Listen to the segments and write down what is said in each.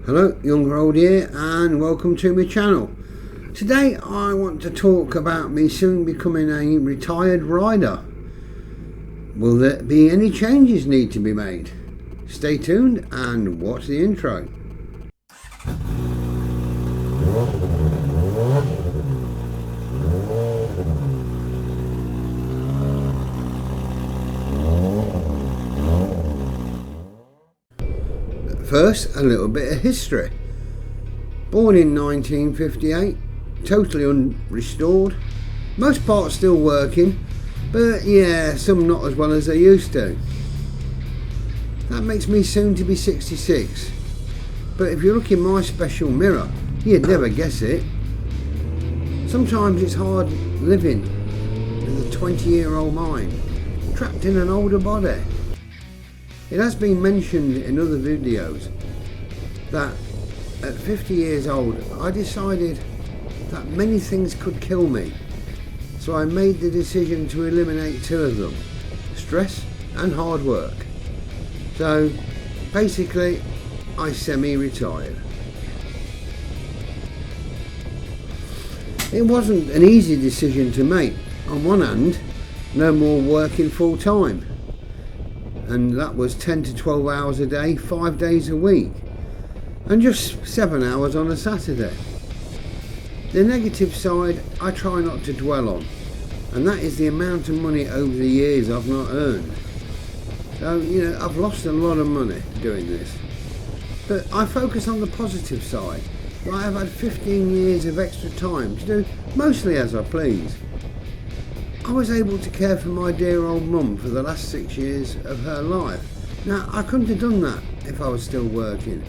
Hello, young or old here, and welcome to my channel. Today I want to talk about me soon becoming a retired rider. Will there be any changes need to be made? Stay tuned and watch the intro. First, a little bit of history. Born in 1958, totally unrestored. Most parts still working, but yeah, some not as well as they used to. That makes me soon to be 66. But if you look in my special mirror, you'd never guess it. Sometimes it's hard living with a 20-year-old mind, trapped in an older body. It has been mentioned in other videos that at 50 years old I decided that many things could kill me, so I made the decision to eliminate two of them: stress and hard work. So basically I semi-retired. It wasn't an easy decision to make. On one hand, no more working full time, and that was 10 to 12 hours a day, 5 days a week, and just 7 hours on a Saturday. The negative side I try not to dwell on, and that is the amount of money over the years I've not earned. So, I've lost a lot of money doing this. But I focus on the positive side. I have had 15 years of extra time to do mostly as I please. I was able to care for my dear old mum for the last 6 years of her life. Now, I couldn't have done that if I was still working.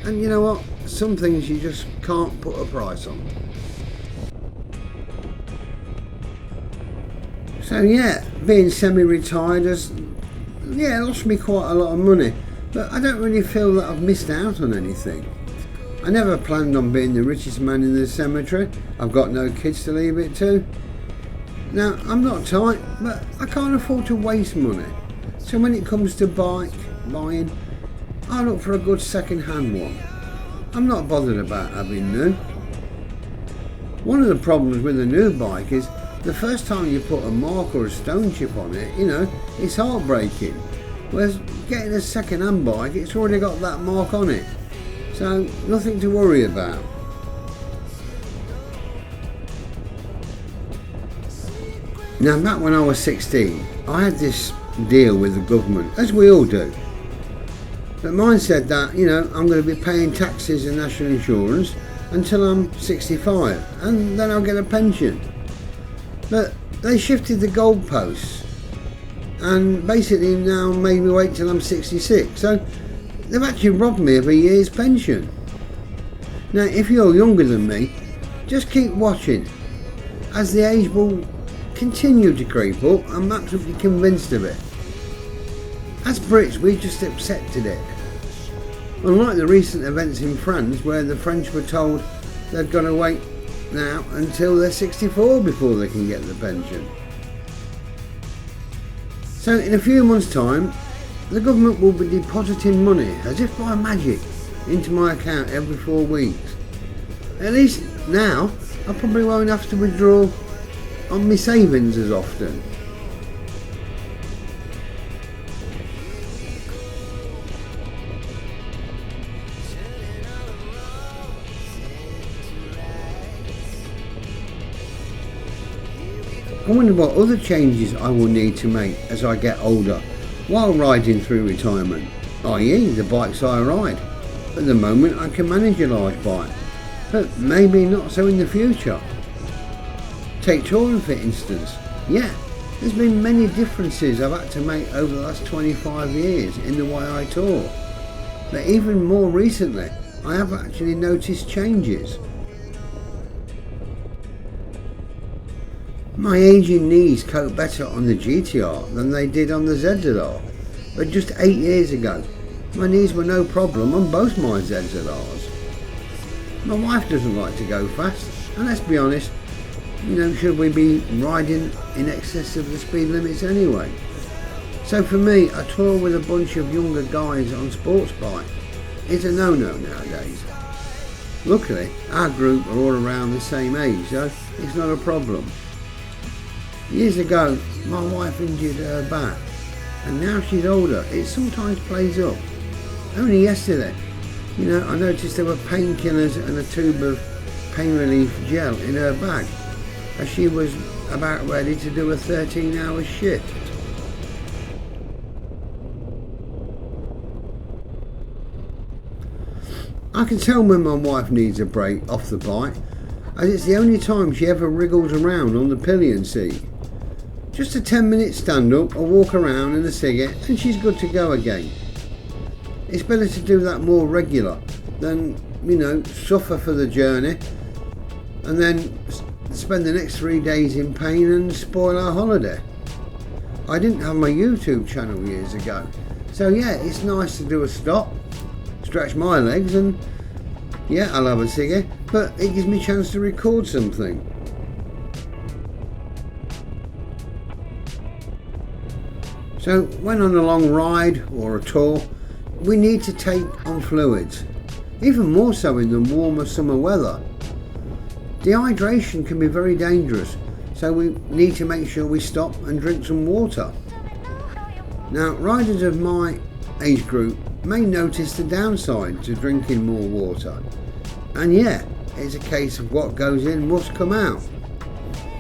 And you know what? Some things you just can't put a price on. So yeah, being semi-retired has lost me quite a lot of money. But I don't really feel that I've missed out on anything. I never planned on being the richest man in the cemetery. I've got no kids to leave it to. Now, I'm not tight, but I can't afford to waste money. So when it comes to buying, I look for a good second-hand one. I'm not bothered about having new. One of the problems with a new bike is the first time you put a mark or a stone chip on it, it's heartbreaking. Whereas getting a second-hand bike, it's already got that mark on it. So nothing to worry about. Now, back when I was 16, I had this deal with the government, as we all do. But mine said that, I'm going to be paying taxes and national insurance until I'm 65, and then I'll get a pension. But they shifted the goalposts, and basically now made me wait till I'm 66. So they've actually robbed me of a year's pension. Now, if you're younger than me, just keep watching, as the age will continue to creep up. I'm absolutely convinced of it. As Brits, we just accepted it. Unlike the recent events in France, where the French were told they've got to wait now until they're 64 before they can get the pension. So in a few months' time, the government will be depositing money as if by magic into my account every 4 weeks. At least now I probably won't have to withdraw on my savings as often. I wonder what other changes I will need to make as I get older while riding through retirement, i.e. the bikes I ride. At the moment I can manage a large bike, but maybe not so in the future. Take touring for instance. Yeah, there's been many differences I've had to make over the last 25 years in the way I tour. But even more recently, I have actually noticed changes. My aging knees cope better on the GTR than they did on the ZZR. But just 8 years ago, my knees were no problem on both my ZZRs. My wife doesn't like to go fast, and let's be honest, should we be riding in excess of the speed limits anyway? So for me, I tour with a bunch of younger guys on sports bike. is a no-no nowadays. Luckily, our group are all around the same age, so it's not a problem. Years ago, my wife injured her back, and now she's older, it sometimes plays up. Only yesterday, I noticed there were painkillers and a tube of pain relief gel in her bag, as she was about ready to do a 13-hour shift. I can tell when my wife needs a break off the bike, as it's the only time she ever wriggles around on the pillion seat. Just a 10-minute stand up or walk around and a cigarette and she's good to go again. It's better to do that more regular than, suffer for the journey and then spend the next 3 days in pain and spoil our holiday. I didn't have my YouTube channel years ago, so yeah, it's nice to do a stop, stretch my legs, and yeah, I'll have a cigarette, but it gives me a chance to record something. So when on a long ride or a tour, we need to take on fluids, even more so in the warmer summer weather. Dehydration can be very dangerous, so we need to make sure we stop and drink some water. Now, riders of my age group may notice the downside to drinking more water, and yeah, it's a case of what goes in must come out.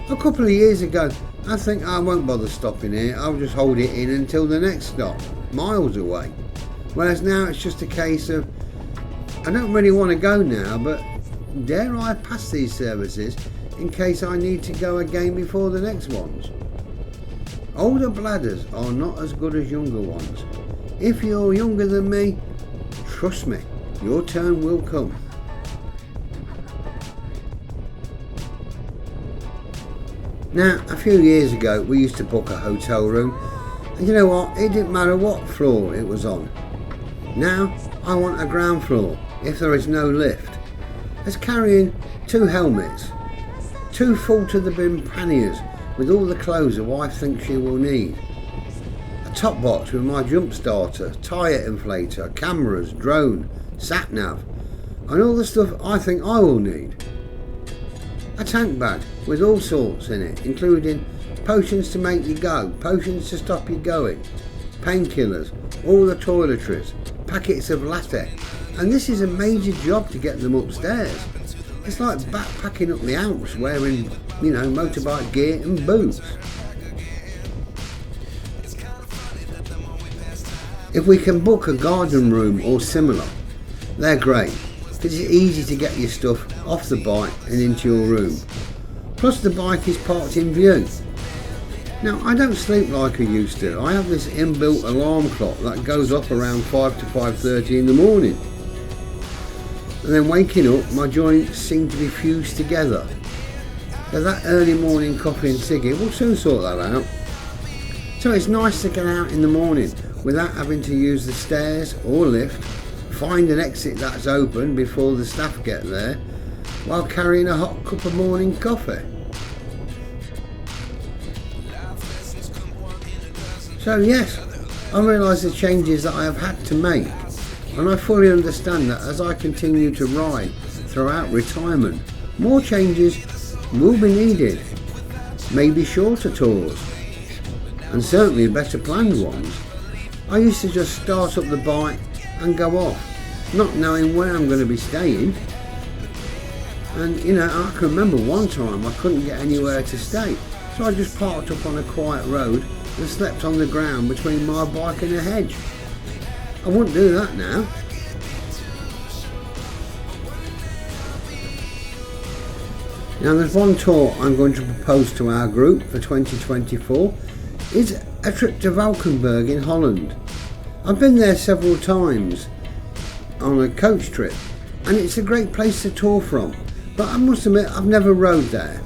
A couple of years ago, I think I won't bother stopping here, I'll just hold it in until the next stop, miles away. Whereas now it's just a case of, I don't really want to go now, but dare I pass these services in case I need to go again before the next ones. Older bladders are not as good as younger ones. If you're younger than me, trust me, your turn will come. Now, a few years ago, we used to book a hotel room, and you know what? It didn't matter what floor it was on. Now, I want a ground floor, if there is no lift. As carrying 2 helmets, 2 full to the brim panniers with all the clothes a wife thinks she will need, a top box with my jump starter, tyre inflator, cameras, drone, sat nav, and all the stuff I think I will need. A tank bag with all sorts in it, including potions to make you go, potions to stop you going, painkillers, all the toiletries, packets of latte, and this is a major job to get them upstairs. It's like backpacking up the Alps wearing, motorbike gear and boots. If we can book a garden room or similar, they're great, because it's easy to get your stuff off the bike and into your room. Plus the bike is parked in view. Now, I don't sleep like I used to. I have this inbuilt alarm clock that goes off around 5 to 5:30 in the morning. And then waking up, my joints seem to be fused together. So that early morning coffee and ciggy will soon sort that out. So it's nice to get out in the morning without having to use the stairs or lift, find an exit that's open before the staff get there, while carrying a hot cup of morning coffee. So yes, I realise the changes that I have had to make, and I fully understand that as I continue to ride throughout retirement, more changes will be needed, maybe shorter tours, and certainly better planned ones. I used to just start up the bike and go off, not knowing where I'm going to be staying. And I can remember one time I couldn't get anywhere to stay, so I just parked up on a quiet road and slept on the ground between my bike and a hedge. I wouldn't do that now. Now there's one tour I'm going to propose to our group for 2024. It's a trip to Valkenburg in Holland. I've been there several times on a coach trip, and it's a great place to tour from, but I must admit I've never rode there.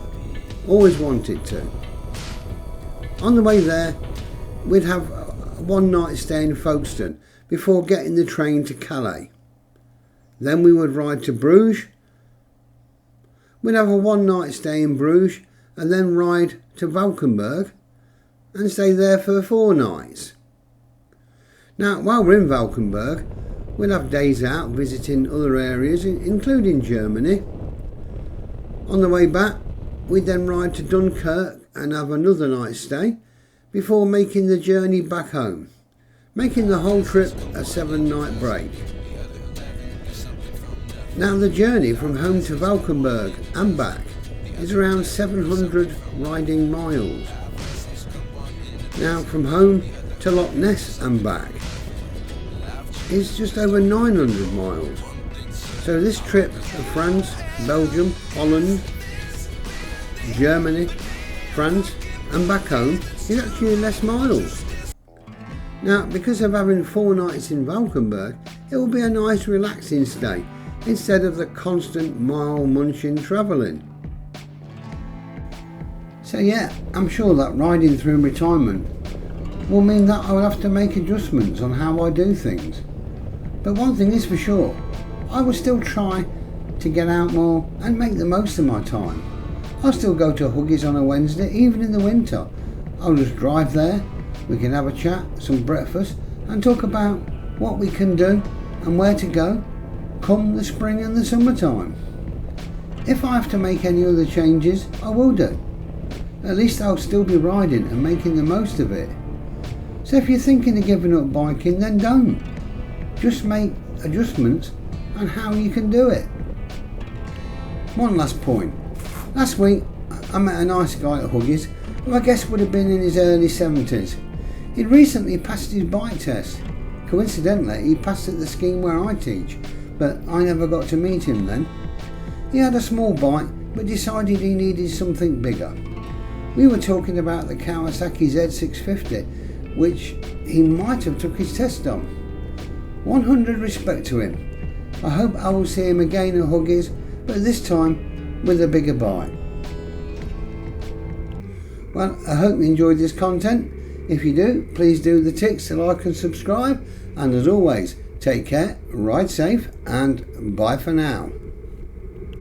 Always wanted to. On the way there, we'd have a one night stay in Folkestone before getting the train to Calais. Then we would ride to Bruges. We'd have a one night stay in Bruges and then ride to Valkenburg and stay there for 4 nights. Now, while we're in Valkenburg, We'll have days out visiting other areas, including Germany. On the way back, we'd then ride to Dunkirk and have another night stay before making the journey back home, making the whole trip a 7-night break. Now the journey from home to Valkenburg and back is around 700 riding miles. Now from home to Loch Ness and back is just over 900 miles. So this trip of France, Belgium, Holland, Germany, France and back home is actually less miles. Now because of having 4 nights in Valkenburg, it will be a nice relaxing stay instead of the constant mile munching travelling. So yeah, I'm sure that riding through retirement will mean that I will have to make adjustments on how I do things. But one thing is for sure, I will still try to get out more and make the most of my time. I'll still go to Huggies on a Wednesday, even in the winter. I'll just drive there, we can have a chat, some breakfast and talk about what we can do and where to go come the spring and the summertime. If I have to make any other changes, I will do. At least I'll still be riding and making the most of it. So if you're thinking of giving up biking, then don't. Just make adjustments on how you can do it. One last point. Last week I met a nice guy at Huggies who I guess would have been in his early 70s. He'd recently passed his bike test. Coincidentally, he passed at the scheme where I teach, but I never got to meet him then. He had a small bike but decided he needed something bigger. We were talking about the Kawasaki Z650, which he might have took his test on. 100 respect to him. I hope I will see him again at Huggies, but this time with a bigger bike. Well, I hope you enjoyed this content. If you do, please do the ticks to like and subscribe. And as always, take care, ride safe, and bye for now.